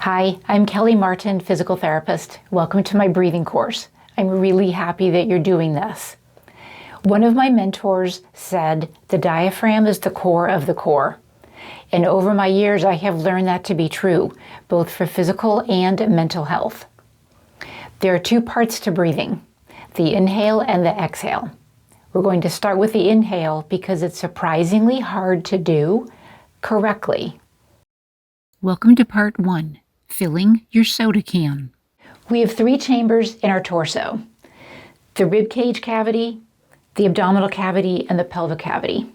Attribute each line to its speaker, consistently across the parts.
Speaker 1: Hi, I'm Kelly Martin, physical therapist. Welcome to my breathing course. I'm really happy that you're doing this. One of my mentors said the diaphragm is the core of the core. And over my years, I have learned that to be true, both for physical and mental health. There are two parts to breathing, the inhale and the exhale. We're going to start with the inhale because it's surprisingly hard to do correctly. Welcome to part 1, filling your soda can. We have 3 chambers in our torso: the rib cage cavity, the abdominal cavity, and the pelvic cavity.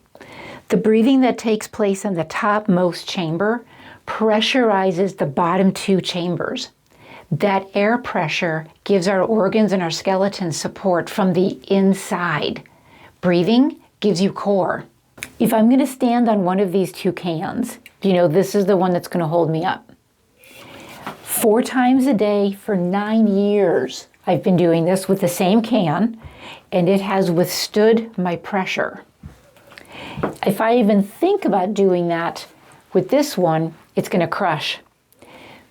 Speaker 1: The breathing that takes place in the topmost chamber pressurizes the bottom 2 chambers. That air pressure gives our organs and our skeleton support from the inside. Breathing gives you core. If I'm going to stand on one of these 2 cans, this is the one that's going to hold me up. 4 times a day for 9 years, I've been doing this with the same can, and it has withstood my pressure. If I even think about doing that with this one, it's going to crush.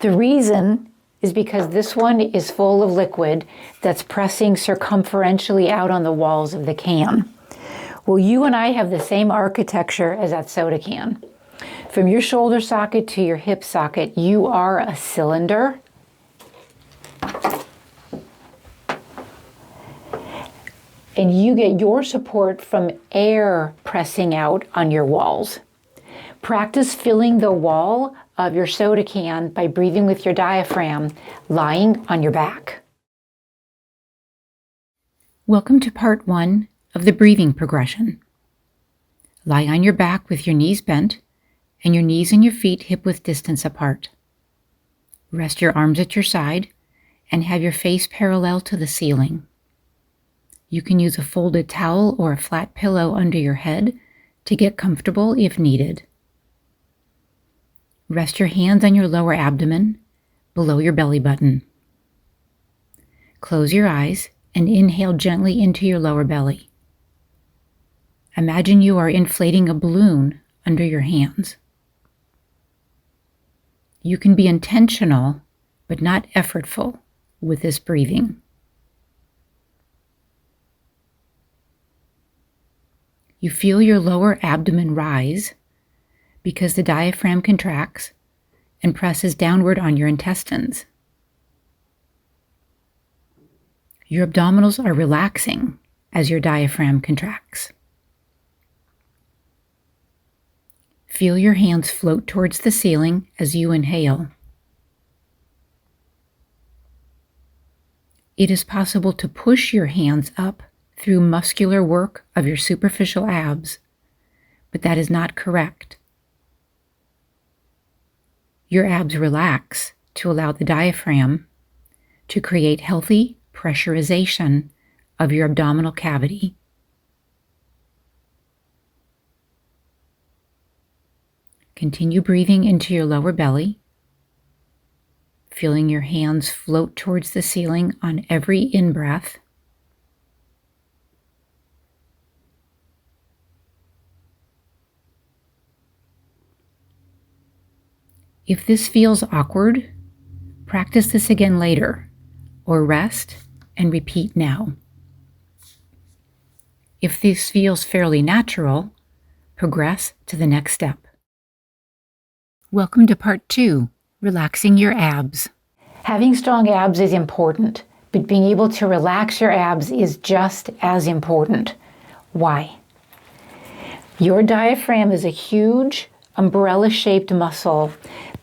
Speaker 1: The reason is because this one is full of liquid that's pressing circumferentially out on the walls of the can. Well, you and I have the same architecture as that soda can. From your shoulder socket to your hip socket, you are a cylinder. And you get your support from air pressing out on your walls. Practice filling the wall of your soda can by breathing with your diaphragm, lying on your back. Welcome to part 1 of the breathing progression. Lie on your back with your knees bent and your knees and your feet hip-width distance apart. Rest your arms at your side and have your face parallel to the ceiling. You can use a folded towel or a flat pillow under your head to get comfortable if needed. Rest your hands on your lower abdomen, below your belly button. Close your eyes and inhale gently into your lower belly. Imagine you are inflating a balloon under your hands. You can be intentional, but not effortful with this breathing. You feel your lower abdomen rise because the diaphragm contracts and presses downward on your intestines. Your abdominals are relaxing as your diaphragm contracts. Feel your hands float towards the ceiling as you inhale. It is possible to push your hands up through muscular work of your superficial abs, but that is not correct. Your abs relax to allow the diaphragm to create healthy pressurization of your abdominal cavity. Continue breathing into your lower belly, feeling your hands float towards the ceiling on every in-breath. If this feels awkward, practice this again later, or rest and repeat now. If this feels fairly natural, progress to the next step. Welcome to part 2, relaxing your abs. Having strong abs is important, but being able to relax your abs is just as important. Why? Your diaphragm is a huge umbrella-shaped muscle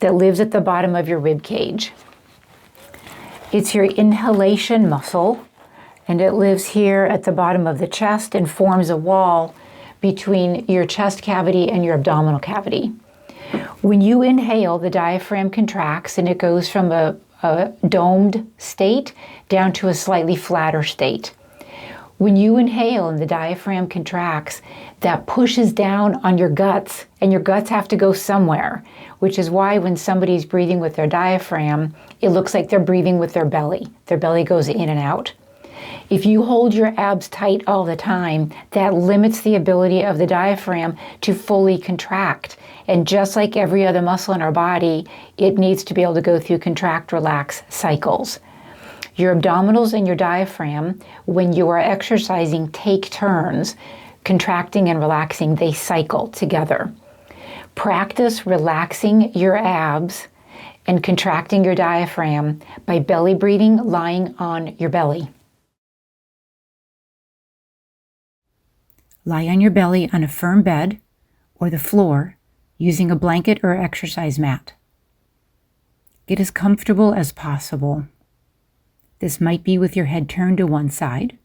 Speaker 1: that lives at the bottom of your rib cage. It's your inhalation muscle, and it lives here at the bottom of the chest and forms a wall between your chest cavity and your abdominal cavity. When you inhale, the diaphragm contracts and it goes from a domed state down to a slightly flatter state. When you inhale and the diaphragm contracts, that pushes down on your guts, and your guts have to go somewhere, which is why when somebody's breathing with their diaphragm, it looks like they're breathing with their belly. Their belly goes in and out. If you hold your abs tight all the time, that limits the ability of the diaphragm to fully contract. And just like every other muscle in our body, it needs to be able to go through contract, relax cycles. Your abdominals and your diaphragm, when you are exercising, take turns, contracting and relaxing. They cycle together. Practice relaxing your abs and contracting your diaphragm by belly breathing, lying on your belly. Lie on your belly on a firm bed or the floor using a blanket or exercise mat. Get as comfortable as possible. This might be with your head turned to one side.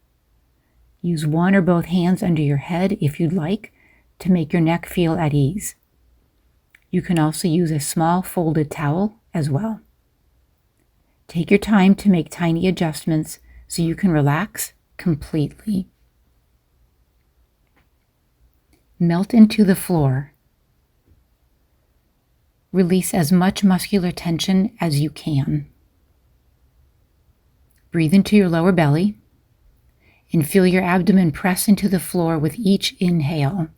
Speaker 1: Use one or both hands under your head if you'd like to make your neck feel at ease. You can also use a small folded towel as well. Take your time to make tiny adjustments so you can relax completely. Melt into the floor. Release as much muscular tension as you can. Breathe into your lower belly and feel your abdomen press into the floor with each inhale.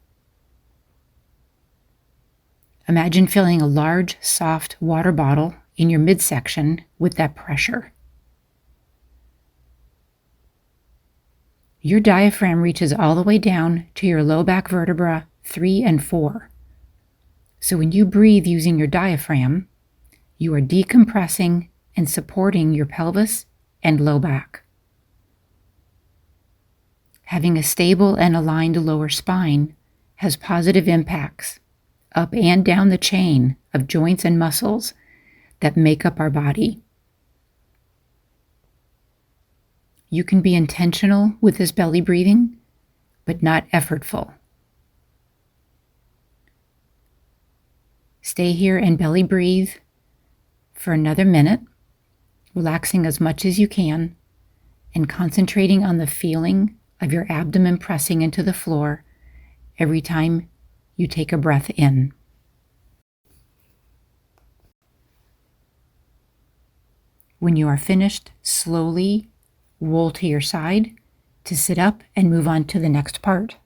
Speaker 1: Imagine filling a large, soft water bottle in your midsection with that pressure. Your diaphragm reaches all the way down to your low back vertebra 3 and 4. So when you breathe using your diaphragm, you are decompressing and supporting your pelvis and low back. Having a stable and aligned lower spine has positive impacts up and down the chain of joints and muscles that make up our body. You can be intentional with this belly breathing, but not effortful. Stay here and belly breathe for another minute, relaxing as much as you can and concentrating on the feeling of your abdomen pressing into the floor every time you take a breath in. When you are finished, slowly roll to your side to sit up and move on to the next part.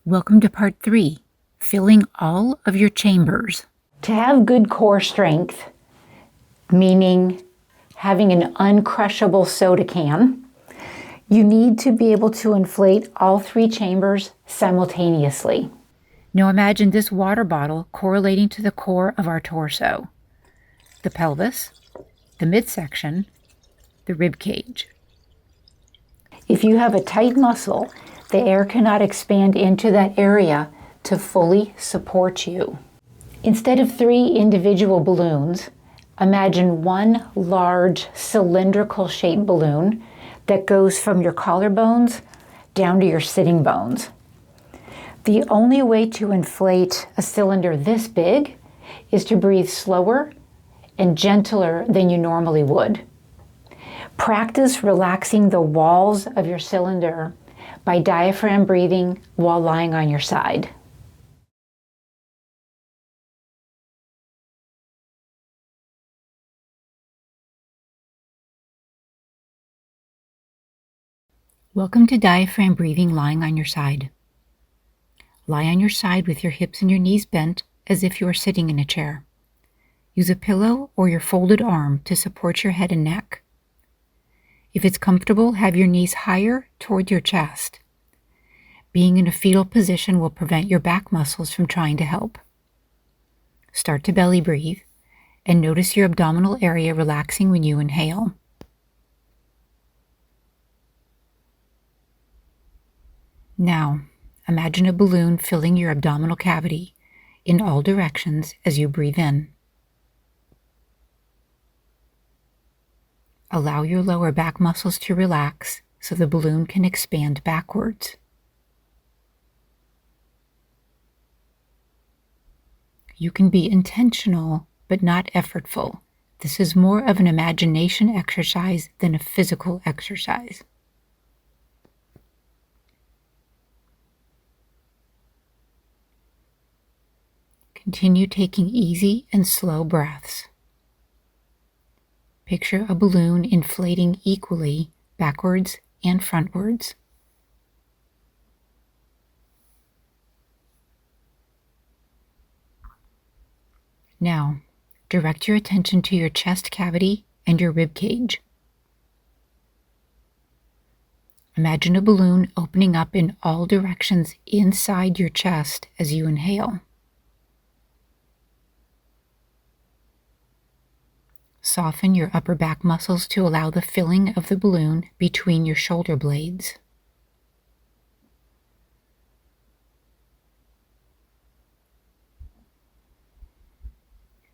Speaker 1: Welcome to part 3, filling all of your chambers. To have good core strength, meaning having an uncrushable soda can, you need to be able to inflate all 3 chambers simultaneously. Now imagine this water bottle correlating to the core of our torso, the pelvis, the midsection, the rib cage. If you have a tight muscle, the air cannot expand into that area to fully support you. Instead of 3 individual balloons, imagine one large cylindrical shaped balloon that goes from your collarbones down to your sitting bones. The only way to inflate a cylinder this big is to breathe slower and gentler than you normally would. Practice relaxing the walls of your cylinder by diaphragm breathing while lying on your side. Welcome to diaphragm breathing lying on your side. Lie on your side with your hips and your knees bent as if you are sitting in a chair. Use a pillow or your folded arm to support your head and neck. If it's comfortable, have your knees higher toward your chest. Being in a fetal position will prevent your back muscles from trying to help. Start to belly breathe and notice your abdominal area relaxing when you inhale. Now, imagine a balloon filling your abdominal cavity in all directions as you breathe in. Allow your lower back muscles to relax so the balloon can expand backwards. You can be intentional but not effortful. This is more of an imagination exercise than a physical exercise. Continue taking easy and slow breaths. Picture a balloon inflating equally backwards and frontwards. Now, direct your attention to your chest cavity and your rib cage. Imagine a balloon opening up in all directions inside your chest as you inhale. Soften your upper back muscles to allow the filling of the balloon between your shoulder blades.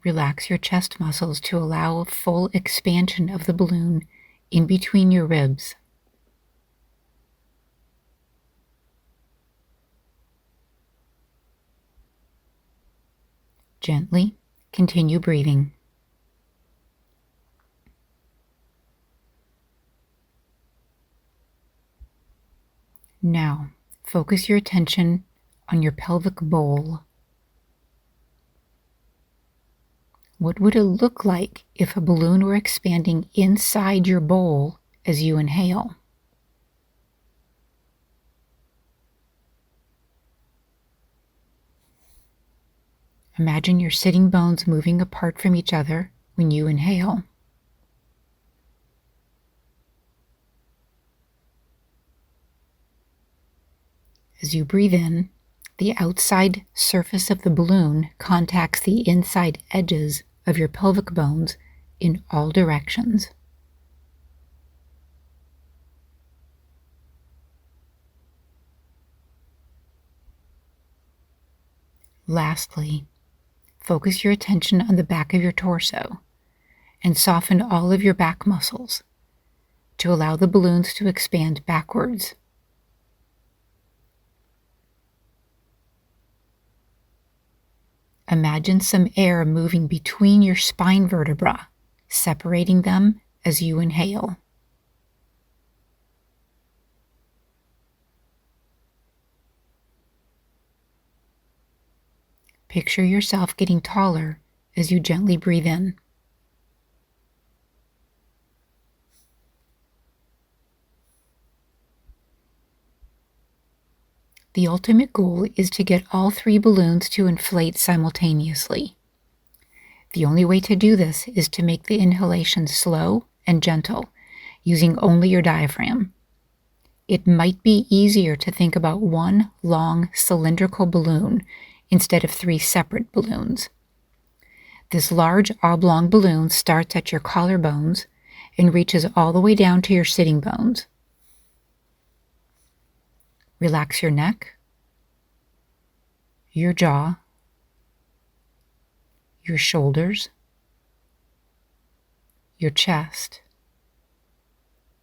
Speaker 1: Relax your chest muscles to allow a full expansion of the balloon in between your ribs. Gently continue breathing. Now, focus your attention on your pelvic bowl. What would it look like if a balloon were expanding inside your bowl as you inhale? Imagine your sitting bones moving apart from each other when you inhale. As you breathe in, the outside surface of the balloon contacts the inside edges of your pelvic bones in all directions. Lastly, focus your attention on the back of your torso and soften all of your back muscles to allow the balloons to expand backwards. Imagine some air moving between your spine vertebra, separating them as you inhale. Picture yourself getting taller as you gently breathe in. The ultimate goal is to get all 3 balloons to inflate simultaneously. The only way to do this is to make the inhalation slow and gentle, using only your diaphragm. It might be easier to think about one long cylindrical balloon instead of 3 separate balloons. This large oblong balloon starts at your collarbones and reaches all the way down to your sitting bones. Relax your neck, your jaw, your shoulders, your chest,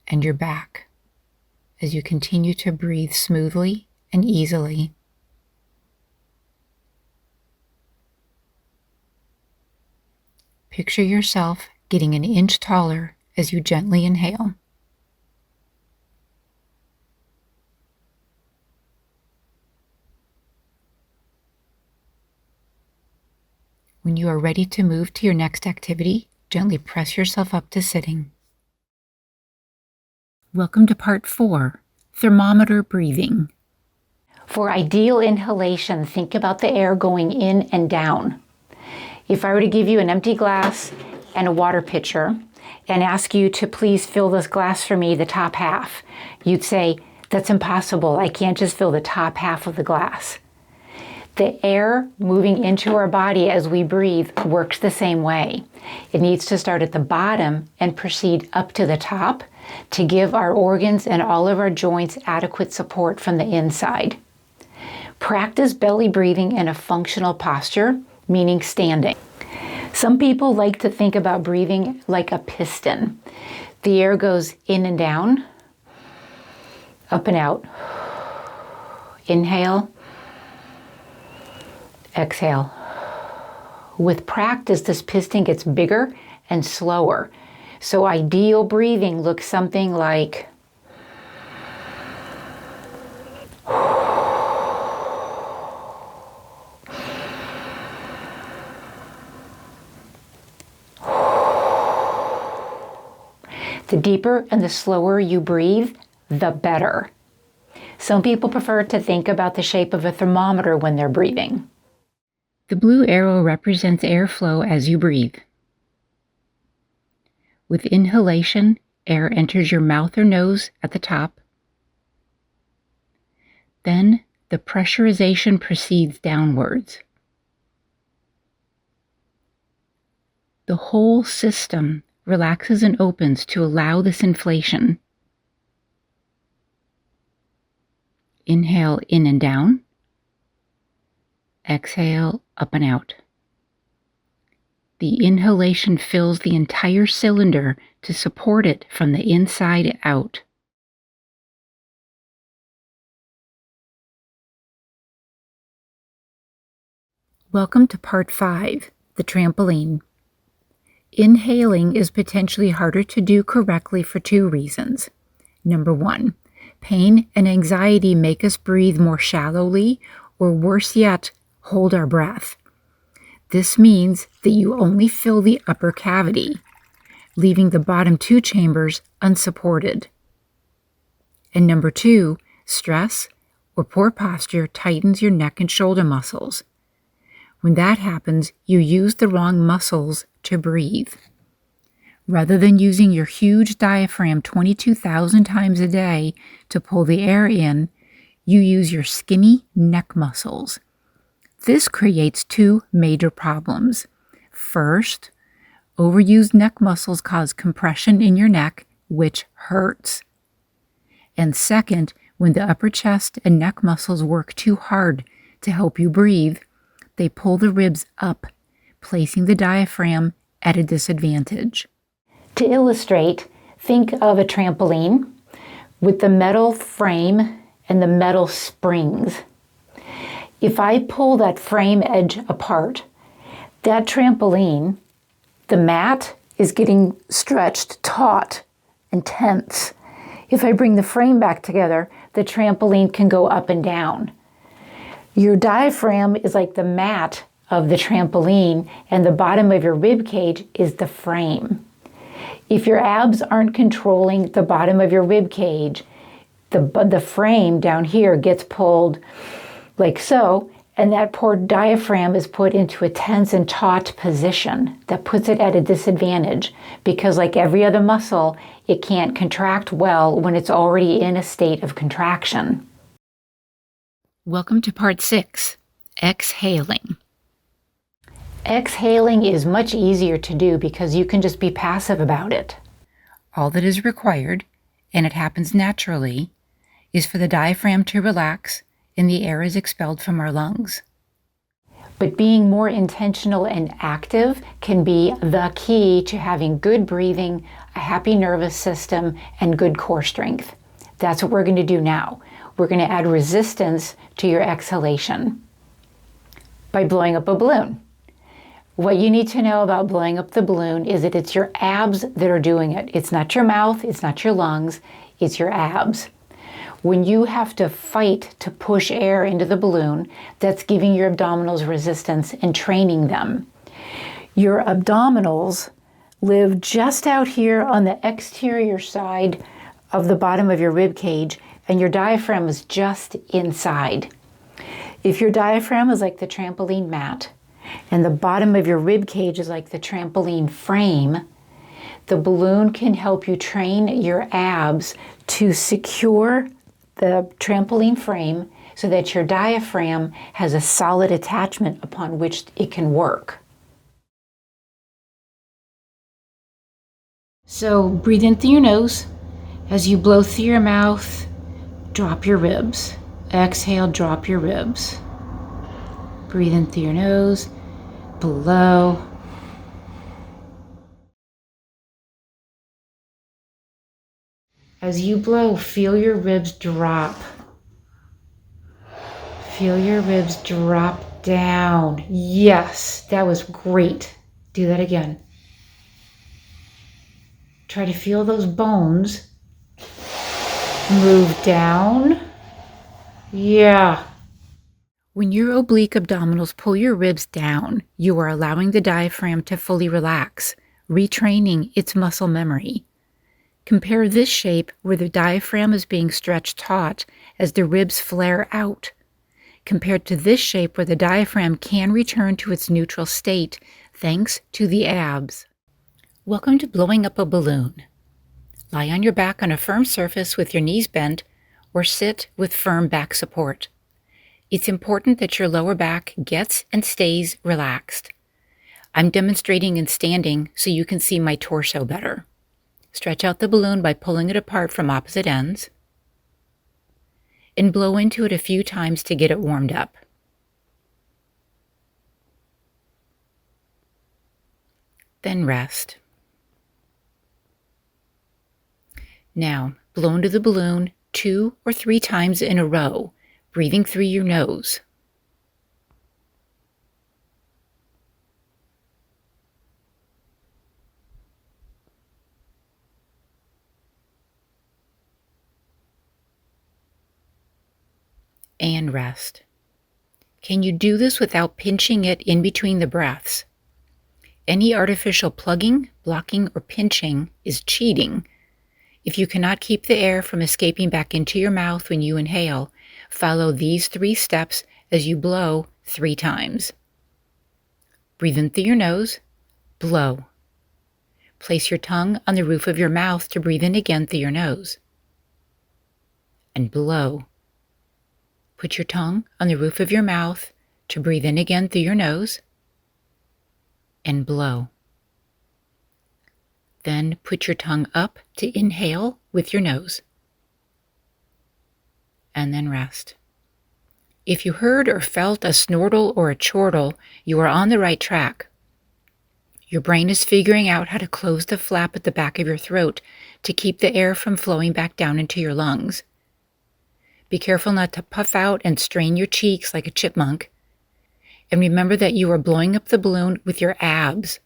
Speaker 1: and your back as you continue to breathe smoothly and easily. Picture yourself getting an inch taller as you gently inhale. When you are ready to move to your next activity, gently press yourself up to sitting. Welcome to part 4, thermometer breathing. For ideal inhalation, think about the air going in and down. If I were to give you an empty glass and a water pitcher and ask you to please fill this glass for me, the top half, you'd say, that's impossible. I can't just fill the top half of the glass. The air moving into our body as we breathe works the same way. It needs to start at the bottom and proceed up to the top to give our organs and all of our joints adequate support from the inside. Practice belly breathing in a functional posture, meaning standing. Some people like to think about breathing like a piston. The air goes in and down, up and out. Inhale. Exhale. With practice, this piston gets bigger and slower. So ideal breathing looks something like The deeper and the slower you breathe, the better. Some people prefer to think about the shape of a thermometer when they're breathing. The blue arrow represents airflow as you breathe. With inhalation, air enters your mouth or nose at the top. Then the pressurization proceeds downwards. The whole system relaxes and opens to allow this inflation. Inhale in and down. Exhale up and out. The inhalation fills the entire cylinder to support it from the inside out. Welcome to Part 5, the trampoline. Inhaling is potentially harder to do correctly for 2 reasons. Number 1, pain and anxiety make us breathe more shallowly, or worse yet, hold our breath. This means that you only fill the upper cavity, leaving the bottom 2 chambers unsupported. And number 2, stress or poor posture tightens your neck and shoulder muscles. When that happens, you use the wrong muscles to breathe. Rather than using your huge diaphragm 22,000 times a day to pull the air in, you use your skinny neck muscles. This creates 2 major problems. First, overused neck muscles cause compression in your neck, which hurts. And second, when the upper chest and neck muscles work too hard to help you breathe, they pull the ribs up, placing the diaphragm at a disadvantage. To illustrate, think of a trampoline with the metal frame and the metal springs. If I pull that frame edge apart, that trampoline, the mat, is getting stretched, taut, and tense. If I bring the frame back together, the trampoline can go up and down. Your diaphragm is like the mat of the trampoline, and the bottom of your rib cage is the frame. If your abs aren't controlling the bottom of your rib cage, the frame down here gets pulled like so, and that poor diaphragm is put into a tense and taut position that puts it at a disadvantage because, like every other muscle, it can't contract well when it's already in a state of contraction. Welcome to Part 6, exhaling. Exhaling is much easier to do because you can just be passive about it. All that is required, and it happens naturally, is for the diaphragm to relax and the air is expelled from our lungs. But being more intentional and active can be the key to having good breathing, a happy nervous system, and good core strength. That's what we're going to do now. We're going to add resistance to your exhalation by blowing up a balloon. What you need to know about blowing up the balloon is that it's your abs that are doing it. It's not your mouth, it's not your lungs, it's your abs. When you have to fight to push air into the balloon, that's giving your abdominals resistance and training them. Your abdominals live just out here on the exterior side of the bottom of your rib cage, and your diaphragm is just inside. If your diaphragm is like the trampoline mat, and the bottom of your rib cage is like the trampoline frame, the balloon can help you train your abs to secure the trampoline frame so that your diaphragm has a solid attachment upon which it can work. So breathe in through your nose. As you blow through your mouth, drop your ribs. Exhale, drop your ribs. Breathe in through your nose, blow. As you blow, feel your ribs drop. Feel your ribs drop down. Yes, that was great. Do that again. Try to feel those bones move down. Yeah. When your oblique abdominals pull your ribs down, you are allowing the diaphragm to fully relax, retraining its muscle memory. Compare this shape where the diaphragm is being stretched taut as the ribs flare out, compared to this shape where the diaphragm can return to its neutral state thanks to the abs. Welcome to blowing up a balloon. Lie on your back on a firm surface with your knees bent or sit with firm back support. It's important that your lower back gets and stays relaxed. I'm demonstrating in standing so you can see my torso better. Stretch out the balloon by pulling it apart from opposite ends and blow into it a few times to get it warmed up. Then rest. Now, blow into the balloon 2 or 3 times in a row, breathing through your nose. And rest. Can you do this without pinching it in between the breaths? Any artificial plugging, blocking, or pinching is cheating. If you cannot keep the air from escaping back into your mouth when you inhale, follow these 3 steps as you blow 3 times. Breathe in through your nose, blow. Place your tongue on the roof of your mouth to breathe in again through your nose. And blow. Put your tongue on the roof of your mouth to breathe in again through your nose. And blow. Then put your tongue up to inhale with your nose. And then rest. If you heard or felt a snortle or a chortle, you are on the right track. Your brain is figuring out how to close the flap at the back of your throat to keep the air from flowing back down into your lungs. Be careful not to puff out and strain your cheeks like a chipmunk. And remember that you are blowing up the balloon with your abs.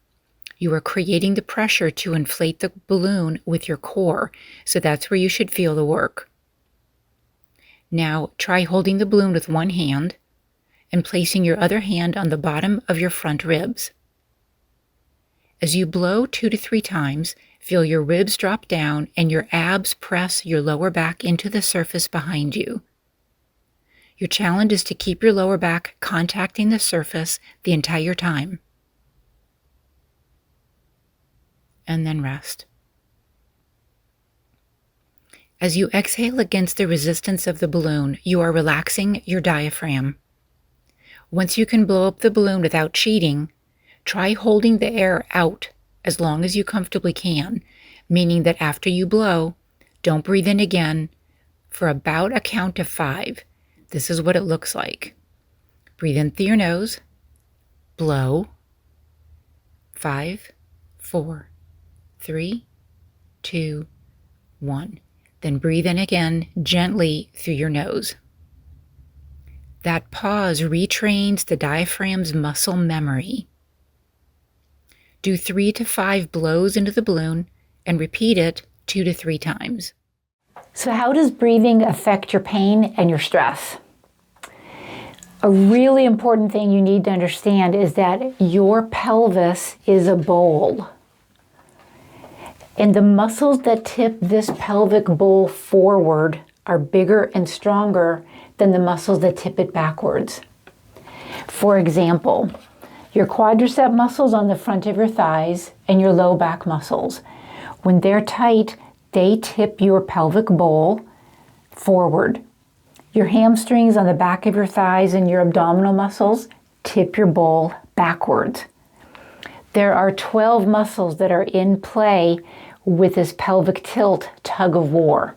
Speaker 1: You are creating the pressure to inflate the balloon with your core, so that's where you should feel the work. Now try holding the balloon with one hand and placing your other hand on the bottom of your front ribs. As you blow 2 to 3 times, feel your ribs drop down and your abs press your lower back into the surface behind you. Your challenge is to keep your lower back contacting the surface the entire time. And then rest. As you exhale against the resistance of the balloon, you are relaxing your diaphragm. Once you can blow up the balloon without cheating, try holding the air out as long as you comfortably can, meaning that after you blow, don't breathe in again for about a count of 5. This is what it looks like. Breathe in through your nose, blow, 5, 4, 3, 2, 1. Then breathe in again gently through your nose. That pause retrains the diaphragm's muscle memory. Do 3 to 5 blows into the balloon and repeat it 2 to 3 times. So how does breathing affect your pain and your stress? A really important thing you need to understand is that your pelvis is a bowl. And the muscles that tip this pelvic bowl forward are bigger and stronger than the muscles that tip it backwards. For example, your quadricep muscles on the front of your thighs and your low back muscles. When they're tight, they tip your pelvic bowl forward. Your hamstrings on the back of your thighs and your abdominal muscles tip your bowl backwards. There are 12 muscles that are in play with this pelvic tilt tug of war.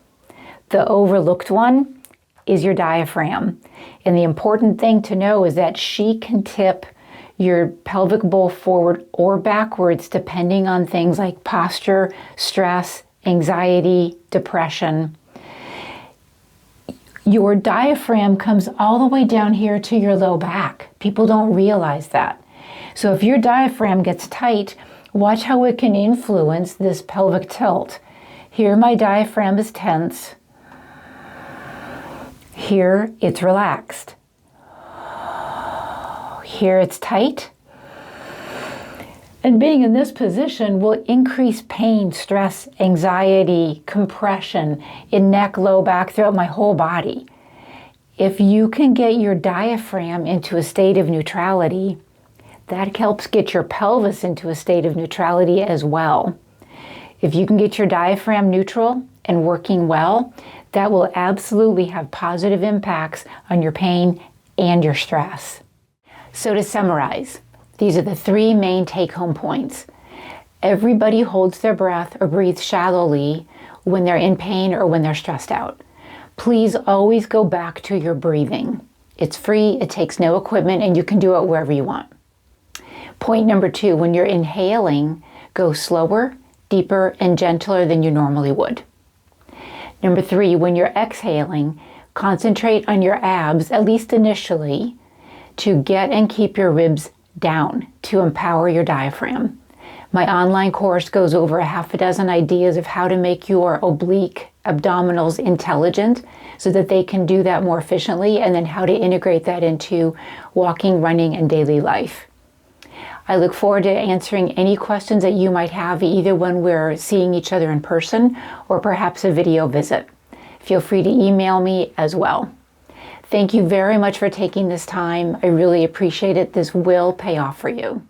Speaker 1: The overlooked one is your diaphragm. And the important thing to know is that she can tip your pelvic bowl forward or backwards depending on things like posture, stress, anxiety, depression. Your diaphragm comes all the way down here to your low back. People don't realize that. So if your diaphragm gets tight, watch how it can influence this pelvic tilt. Here my diaphragm is tense. Here it's relaxed. Here it's tight. And being in this position will increase pain, stress, anxiety, compression in neck, low back, throughout my whole body. If you can get your diaphragm into a state of neutrality, that helps get your pelvis into a state of neutrality as well. If you can get your diaphragm neutral and working well, that will absolutely have positive impacts on your pain and your stress. So to summarize, these are the three main take-home points. Everybody holds their breath or breathes shallowly when they're in pain or when they're stressed out. Please always go back to your breathing. It's free, it takes no equipment, and you can do it wherever you want. Point number 2, when you're inhaling, go slower, deeper, and gentler than you normally would. Number 3, when you're exhaling, concentrate on your abs, at least initially, to get and keep your ribs down to empower your diaphragm. My online course goes over a half a dozen ideas of how to make your oblique abdominals intelligent so that they can do that more efficiently, and then how to integrate that into walking, running, and daily life. I look forward to answering any questions that you might have, either when we're seeing each other in person or perhaps a video visit. Feel free to email me as well. Thank you very much for taking this time. I really appreciate it. This will pay off for you.